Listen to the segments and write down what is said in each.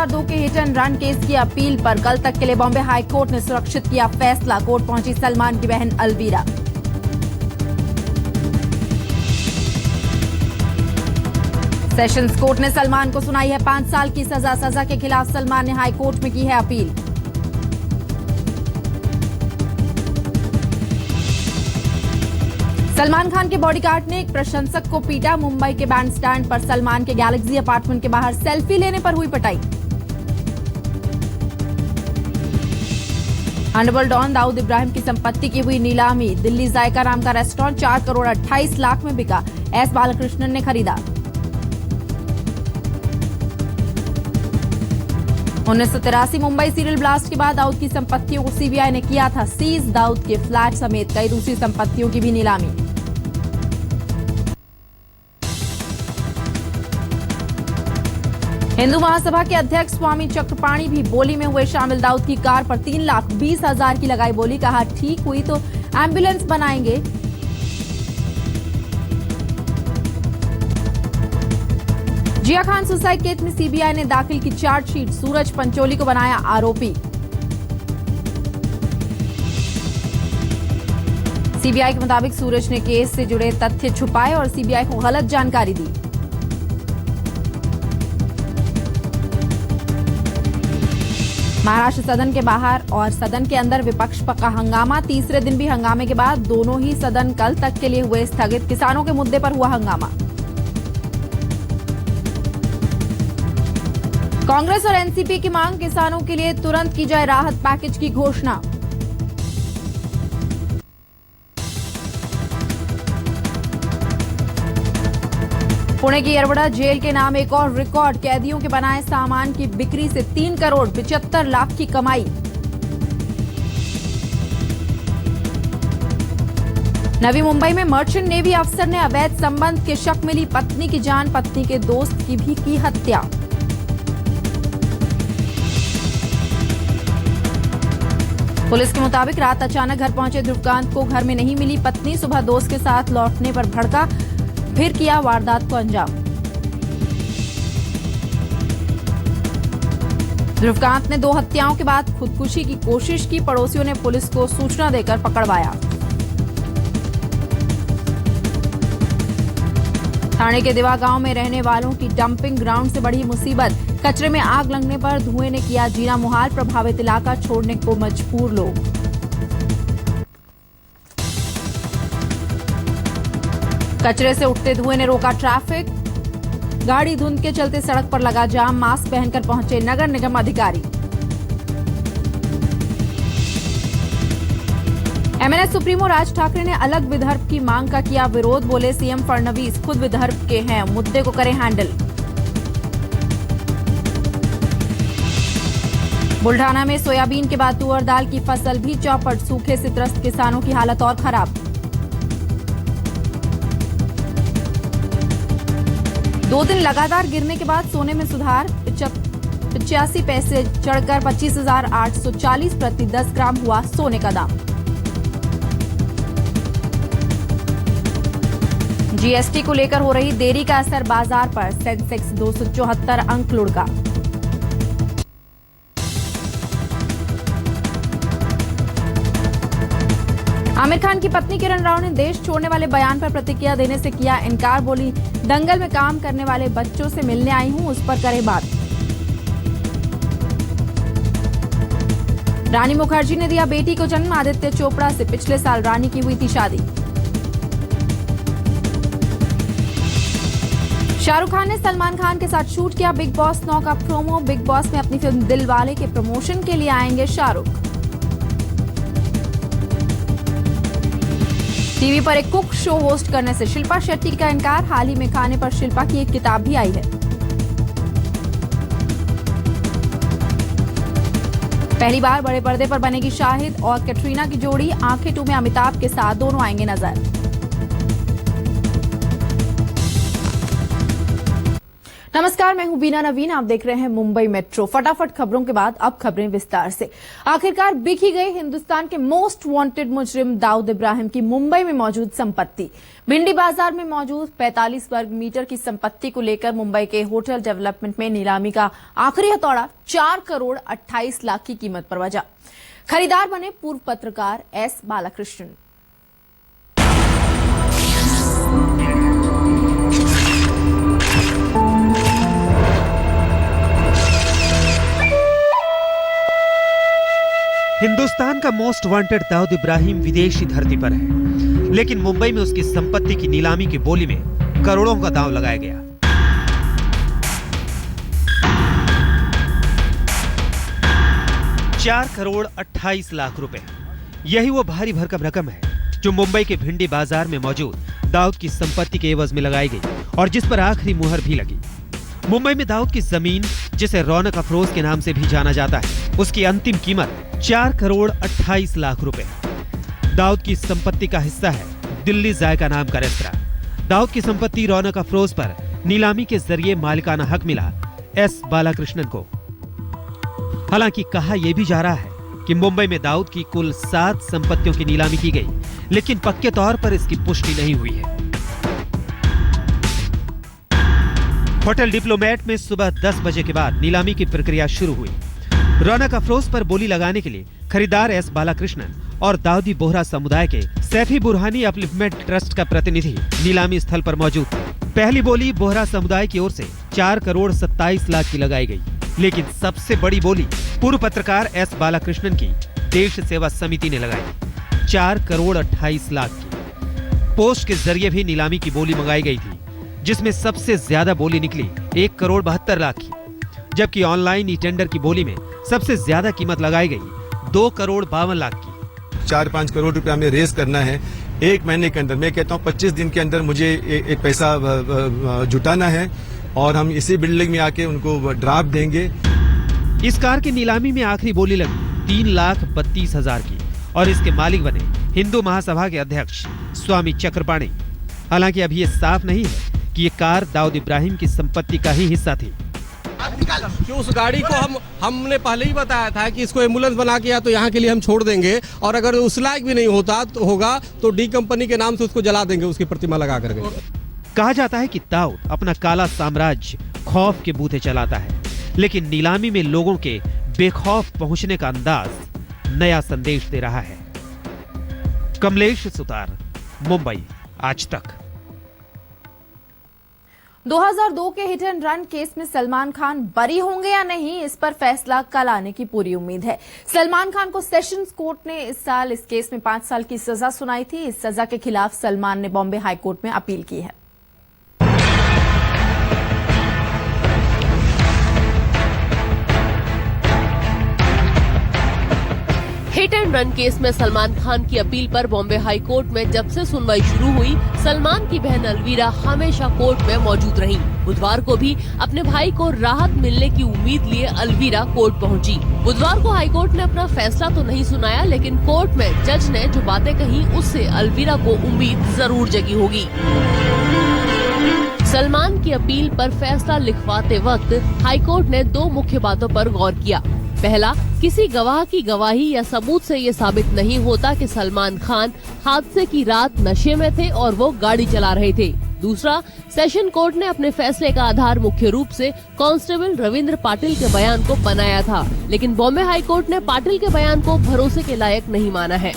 2002 के hit and run case की appeal पर कल तक के लिए बॉम्बे हाई कोर्ट ने सुरक्षित किया फैसला। कोर्ट पहुंची सलमान की बहन अलवीरा। सेशंस कोर्ट ने सलमान को सुनाई है 5 साल की सजा। सजा के खिलाफ सलमान ने हाई कोर्ट में की है अपील। सलमान खान के बॉडीगार्ड ने एक प्रशंसक को पीटा। मुंबई के बैंडस्टैंड पर सलमान के गैलेक्सी अपार्टमेंट के बाहर सेल्फी लेने पर हुई पिटाई। अंडरवर्ल्ड डॉन दाऊद इब्राहिम की संपत्ति की हुई नीलामी। दिल्ली जायका नाम का रेस्टोरेंट 4 करोड़ 28 लाख में बिका। एस बालकृष्णन ने खरीदा। 1983 मुंबई सीरियल ब्लास्ट के बाद दाऊद की संपत्तियों को सीबीआई ने किया था सीज। दाऊद के फ्लैट समेत कई दूसरी संपत्तियों की भी नीलामी। हिंदू महासभा के अध्यक्ष स्वामी चक्रपाणी भी बोली में हुए शामिल। दाऊद की कार पर 3,20,000 की लगाई बोली। कहा ठीक हुई तो एम्बुलेंस बनाएंगे। जिया खान सुसाइड केस में सीबीआई ने दाखिल की चार्जशीट। सूरज पंचोली को बनाया आरोपी। सीबीआई के मुताबिक सूरज ने केस से जुड़े तथ्य छुपाए और सीबीआई को गलत जानकारी दी। महाराष्ट्र सदन के बाहर और सदन के अंदर विपक्ष का हंगामा। तीसरे दिन भी हंगामे के बाद दोनों ही सदन कल तक के लिए हुए स्थगित। किसानों के मुद्दे पर हुआ हंगामा। कांग्रेस और एनसीपी की मांग। किसानों के लिए तुरंत की जाए राहत पैकेज की घोषणा। पुणे की यरवड़ा जेल के नाम एक और रिकॉर्ड। कैदियों के बनाए सामान की बिक्री से 3 करोड़ 75 लाख की कमाई। नवी मुंबई में मर्चेंट नेवी अफसर ने अवैध संबंध के शक मिली पत्नी की जान। पत्नी के दोस्त की भी की हत्या। पुलिस के मुताबिक रात अचानक घर पहुंचे ध्रुवकांत को घर में नहीं मिली पत्नी। सुबह दोस्त के साथ लौटने पर भड़का, फिर किया वारदात को अंजाम। ध्रुवकांत ने 2 हत्याओं के बाद खुदकुशी की कोशिश की। पड़ोसियों ने पुलिस को सूचना देकर पकड़वाया। थाने के दिवा गांव में रहने वालों की डंपिंग ग्राउंड से बढ़ी मुसीबत। कचरे में आग लगने पर धुएं ने किया जीना मुहाल। प्रभावित इलाका छोड़ने को मजबूर लोग। कचरे से उठते धुएं ने रोका ट्रैफिक। गाड़ी धुंध के चलते सड़क पर लगा जाम। मास्क पहनकर पहुंचे नगर निगम अधिकारी। एमएनएस सुप्रीमो राज ठाकरे ने अलग विदर्भ की मांग का किया विरोध। बोले सीएम फडणवीस खुद विदर्भ के हैं, मुद्दे को करें हैंडल। बुल्ढाना में सोयाबीन के बाद तुअर दाल की फसल भी चौपट। सूखे से त्रस्त किसानों की हालत और खराब। 2 दिन लगातार गिरने के बाद सोने में सुधार। 85 पैसे चढ़कर 25,840 प्रति 10 ग्राम हुआ सोने का दाम। जीएसटी को लेकर हो रही देरी का असर बाजार पर। सेंसेक्स 274 अंक लुढ़का। आमिर खान की पत्नी किरण राव ने देश छोड़ने वाले बयान पर प्रतिक्रिया देने से किया इनकार। बोली दंगल में काम करने वाले बच्चों से मिलने आई हूं, उस पर करें बात। रानी मुखर्जी ने दिया बेटी को जन्म। आदित्य चोपड़ा से पिछले साल रानी की हुई थी शादी। शाहरुख खान ने सलमान खान के साथ शूट किया बिग बॉस 9 का प्रोमो। बिग बॉस में अपनी फिल्म दिलवाले के प्रमोशन के लिए आएंगे शाहरुख। टीवी पर एक कुक शो होस्ट करने से शिल्पा शेट्टी का इनकार। हाल ही में खाने पर शिल्पा की एक किताब भी आई है। पहली बार बड़े पर्दे पर बनेगी शाहिद और कैटरीना की जोड़ी। आंखें 2 में अमिताभ के साथ दोनों आएंगे नजर। नमस्कार, मैं हूं बीना नवीन। आप देख रहे हैं मुंबई मेट्रो। फटाफट खबरों के बाद अब खबरें विस्तार से। आखिरकार बिक ही गई हिंदुस्तान के मोस्ट वांटेड मुजरिम दाऊद इब्राहिम की मुंबई में मौजूद संपत्ति। भिंडी बाजार में मौजूद 45 वर्ग मीटर की संपत्ति को लेकर मुंबई के होटल डेवलपमेंट में नीलामी का आखिरी हथौड़ा 4 करोड़ 28 लाख की कीमत पर बजा। खरीदार बने पूर्व पत्रकार एस बालाकृष्णन। हिंदुस्तान का मोस्ट वांटेड दाऊद इब्राहिम विदेशी धरती पर है, लेकिन मुंबई में उसकी संपत्ति की नीलामी की बोली में करोड़ों का दांव लगाया गया। $4 करोड़ 28 लाख रुपए, यही वो भारी भरकम रकम है जो मुंबई के भिंडी बाजार में मौजूद दाऊद की संपत्ति के एवज में लगाई गई और जिस पर आखिरी मुहर भी लगी। मुंबई में दाऊद की जमीन, जिसे रौनक अफरोज के नाम से भी जाना जाता है, उसकी अंतिम कीमत 4 करोड़ 28 लाख रुपए। दाऊद की संपत्ति का हिस्सा है दिल्ली जायका नाम का रेस्तरां। दाऊद की संपत्ति रौनक अफरोज पर नीलामी के जरिए मालिकाना हक मिला एस बालाकृष्णन को। हालांकि कहा यह भी जा रहा है कि मुंबई में दाऊद की कुल 7 संपत्तियों की नीलामी की गई, लेकिन पक्के तौर पर इसकी पुष्टि नहीं हुई है। होटल डिप्लोमेट में सुबह 10 बजे के बाद नीलामी की प्रक्रिया शुरू हुई। रौनक अफरोज पर बोली लगाने के लिए खरीदार एस बालाकृष्णन और दाऊदी बोहरा समुदाय के सैफी बुरहानी अपलिफ्टमेंट ट्रस्ट का प्रतिनिधि नीलामी स्थल पर मौजूद थे। पहली बोली बोहरा समुदाय की ओर से 4 करोड़ 27 लाख की लगाई गई, लेकिन सबसे बड़ी बोली पूर्व पत्रकार एस बालाकृष्णन की देश सेवा समिति ने लगाई 4 करोड़ 28 लाख की। पोस्ट के जरिए भी नीलामी की बोली मंगाई गई थी, जिसमें सबसे ज्यादा बोली निकली 1 करोड़ 72 लाख की, जबकि ऑनलाइन ई टेंडर की बोली में सबसे ज्यादा कीमत लगाई गई 2 करोड़ 52 लाख की। 4-5 करोड़ रुपया हमें रेस करना है 1 महीने के अंदर। मैं कहता हूँ 25 दिन के अंदर मुझे एक पैसा जुटाना है और हम इसी बिल्डिंग में आके उनको ड्राफ्ट देंगे। इस कार की नीलामी में आखिरी बोली लगी 3,32,000 की और इसके मालिक बने हिंदू महासभा के अध्यक्ष स्वामी चक्रपाणी। हालांकि अभी ये साफ नहीं है कि ये कार दाऊद इब्राहिम की संपत्ति का ही हिस्सा थी। कि उस गाड़ी को हमने पहले ही बताया था कि इसको एम्बुलेंस बना के या तो यहाँ के लिए हम छोड़ देंगे, और अगर उस लायक भी नहीं होगा तो डी कंपनी के नाम से उसको जला देंगे, उसकी प्रतिमा लगा करके। कहा जाता है कि दाऊद अपना काला साम्राज्य खौफ के बूते चलाता है, लेकिन नीलामी में लोगों के बेखौफ पहुंचने का अंदाज नया संदेश दे रहा है। कमलेश सुतार, मुंबई आज तक। 2002 के हिट एंड रन केस में सलमान खान बरी होंगे या नहीं, इस पर फैसला कल आने की पूरी उम्मीद है। सलमान खान को सेशंस कोर्ट ने इस साल इस केस में 5 साल की सजा सुनाई थी। इस सजा के खिलाफ सलमान ने बॉम्बे हाई कोर्ट में अपील की है। हिट एंड रन केस में सलमान खान की अपील पर बॉम्बे हाई कोर्ट में जब से सुनवाई शुरू हुई, सलमान की बहन अलवीरा हमेशा कोर्ट में मौजूद रही। बुधवार को भी अपने भाई को राहत मिलने की उम्मीद लिए अलवीरा कोर्ट पहुंची। बुधवार को हाई कोर्ट ने अपना फैसला तो नहीं सुनाया, लेकिन कोर्ट में जज ने जो बातें कही उससे अलवीरा को उम्मीद जरूर जगी होगी। सलमान की अपील पर फैसला लिखवाते वक्त हाईकोर्ट ने 2 मुख्य बातों पर गौर किया। पहला, किसी गवाह की गवाही या सबूत से ये साबित नहीं होता कि सलमान खान हादसे की रात नशे में थे और वो गाड़ी चला रहे थे। दूसरा, सेशन कोर्ट ने अपने फैसले का आधार मुख्य रूप से कांस्टेबल रविंद्र पाटिल के बयान को बनाया था, लेकिन बॉम्बे हाई कोर्ट ने पाटिल के बयान को भरोसे के लायक नहीं माना है।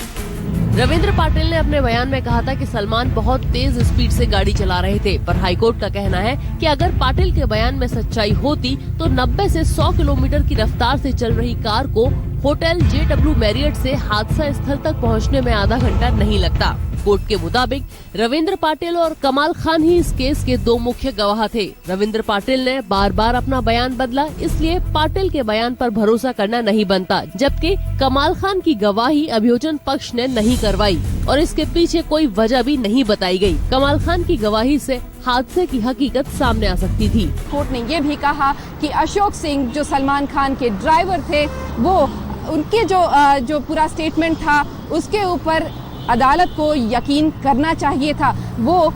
रविंद्र पाटिल ने अपने बयान में कहा था कि सलमान बहुत तेज स्पीड से गाड़ी चला रहे थे, पर हाईकोर्ट का कहना है कि अगर पाटिल के बयान में सच्चाई होती तो 90 से 100 किलोमीटर की रफ्तार से चल रही कार को होटल JW मैरियट से हादसा स्थल तक पहुंचने में आधा घंटा नहीं लगता। कोर्ट के मुताबिक रविंद्र पाटिल और कमाल खान ही इस केस के 2 मुख्य गवाह थे। रविंद्र पाटिल ने बार बार अपना बयान बदला, इसलिए पाटिल के बयान पर भरोसा करना नहीं बनता, जबकि कमाल खान की गवाही अभियोजन पक्ष ने नहीं करवाई और इसके पीछे कोई वजह भी नहीं बताई गई। कमाल खान की गवाही से हादसे की हकीकत सामने आ सकती थी। कोर्ट ने ये भी कहा कि अशोक सिंह जो सलमान खान के ड्राइवर थे, वो उनके जो पूरा स्टेटमेंट था उसके ऊपर अदालत को यकीन करना चाहिए था। वो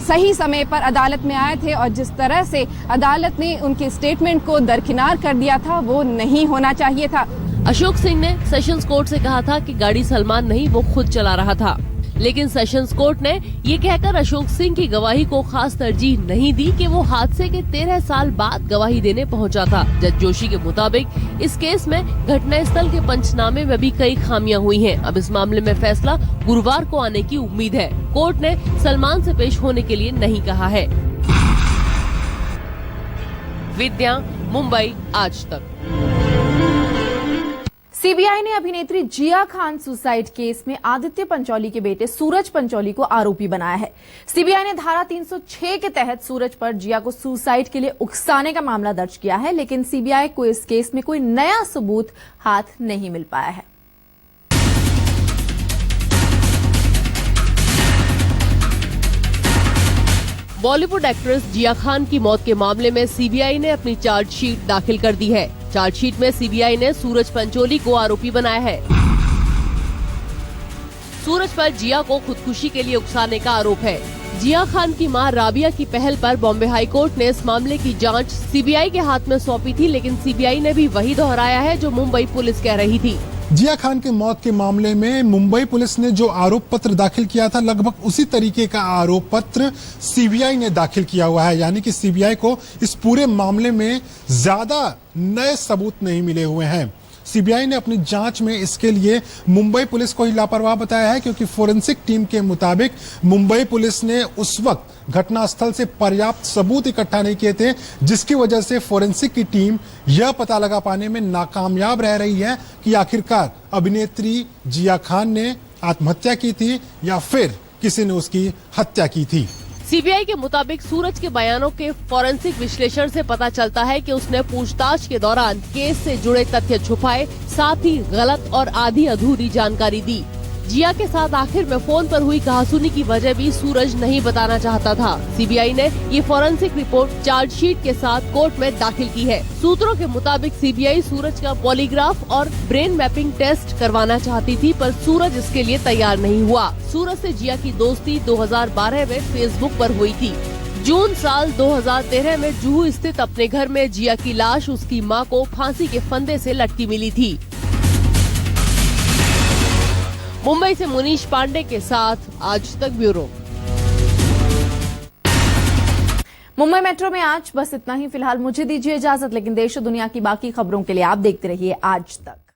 सही समय पर अदालत में आए थे और जिस तरह से अदालत ने उनके स्टेटमेंट को दरकिनार कर दिया था वो नहीं होना चाहिए था। अशोक सिंह ने सेशंस कोर्ट से कहा था कि गाड़ी सलमान नहीं वो खुद चला रहा था, लेकिन सेशंस कोर्ट ने ये कहकर अशोक सिंह की गवाही को खास तरजीह नहीं दी कि वो हादसे के 13 साल बाद गवाही देने पहुंचा था। जज जोशी के मुताबिक इस केस में घटनास्थल के पंचनामे में भी कई खामियां हुई हैं। अब इस मामले में फैसला गुरुवार को आने की उम्मीद है। कोर्ट ने सलमान से पेश होने के लिए नहीं कहा है। विद्या, मुंबई, आज तक। सीबीआई ने अभिनेत्री जिया खान सुसाइड केस में आदित्य पंचौली के बेटे सूरज पंचौली को आरोपी बनाया है। सीबीआई ने धारा 306 के तहत सूरज पर जिया को सुसाइड के लिए उकसाने का मामला दर्ज किया है, लेकिन सीबीआई को इस केस में कोई नया सबूत हाथ नहीं मिल पाया है। बॉलीवुड एक्ट्रेस जिया खान की मौत के मामले में सीबीआई ने अपनी चार्जशीट दाखिल कर दी है। चार्जशीट में सीबीआई ने सूरज पंचोली को आरोपी बनाया है। सूरज पर जिया को खुदकुशी के लिए उकसाने का आरोप है। जिया खान की मां राबिया की पहल पर बॉम्बे हाई कोर्ट ने इस मामले की जांच सीबीआई के हाथ में सौंपी थी, लेकिन सीबीआई ने भी वही दोहराया है जो मुंबई पुलिस कह रही थी। जिया खान की मौत के मामले में मुंबई पुलिस ने जो आरोप पत्र दाखिल किया था, लगभग उसी तरीके का आरोप पत्र सीबीआई ने दाखिल किया हुआ है। यानी कि सीबीआई को इस पूरे मामले में ज्यादा नए सबूत नहीं मिले हुए हैं। सीबीआई ने अपनी जांच में इसके लिए मुंबई पुलिस को ही लापरवाह बताया है, क्योंकि फोरेंसिक टीम के मुताबिक मुंबई पुलिस ने उस वक्त घटनास्थल से पर्याप्त सबूत इकट्ठा नहीं किए थे, जिसकी वजह से फोरेंसिक की टीम यह पता लगा पाने में नाकामयाब रह रही है कि आखिरकार अभिनेत्री जिया खान ने आत्महत्या की थी या फिर किसी ने उसकी हत्या की थी। सीबीआई के मुताबिक सूरज के बयानों के फोरेंसिक विश्लेषण से पता चलता है कि उसने पूछताछ के दौरान केस से जुड़े तथ्य छुपाए, साथ ही गलत और आधी अधूरी जानकारी दी। जिया के साथ आखिर में फोन पर हुई कहासुनी की वजह भी सूरज नहीं बताना चाहता था। सीबीआई ने ये फोरेंसिक रिपोर्ट चार्जशीट के साथ कोर्ट में दाखिल की है। सूत्रों के मुताबिक सीबीआई सूरज का पॉलीग्राफ और ब्रेन मैपिंग टेस्ट करवाना चाहती थी, पर सूरज इसके लिए तैयार नहीं हुआ। सूरज से जिया की दोस्ती 2012 में फेसबुक पर हुई थी। जून साल 2013 में जुहू स्थित अपने घर में जिया की लाश उसकी मां को फांसी के फंदे से लटकी मिली थी। मुंबई से मुनीश पांडे के साथ आज तक ब्यूरो। मुंबई मेट्रो में आज बस इतना ही। फिलहाल मुझे दीजिए इजाजत, लेकिन देश और दुनिया की बाकी खबरों के लिए आप देखते रहिए आज तक।